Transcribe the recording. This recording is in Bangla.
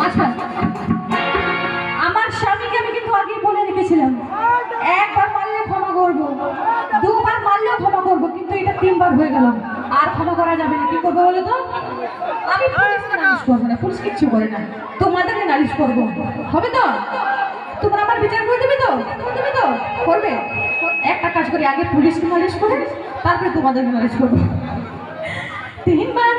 আচ্ছা, আমার স্বামীকে আমি কিন্তু আগে বলে রেখেছিলাম, একবার মারলে ক্ষমা করবো, দুবার মারলেও ক্ষমা করবো, কিন্তু এটা তিনবার হয়ে গেল, আর ক্ষমা করা যাবে না। কি করবো বলো তো? আমি পুলিশকে নালিশ করবো না, পুলিশ কিচ্ছু করে না, তোমাদেরকে নালিশ করবো। হবে তো? তোমরা আমার বিচার করে দেবে তো? দেবে তো? করবে? একটা কাজ করি, আগে পুলিশকে নালিশ করে তারপরে তোমাদেরকে নালিশ করবো। তিনবার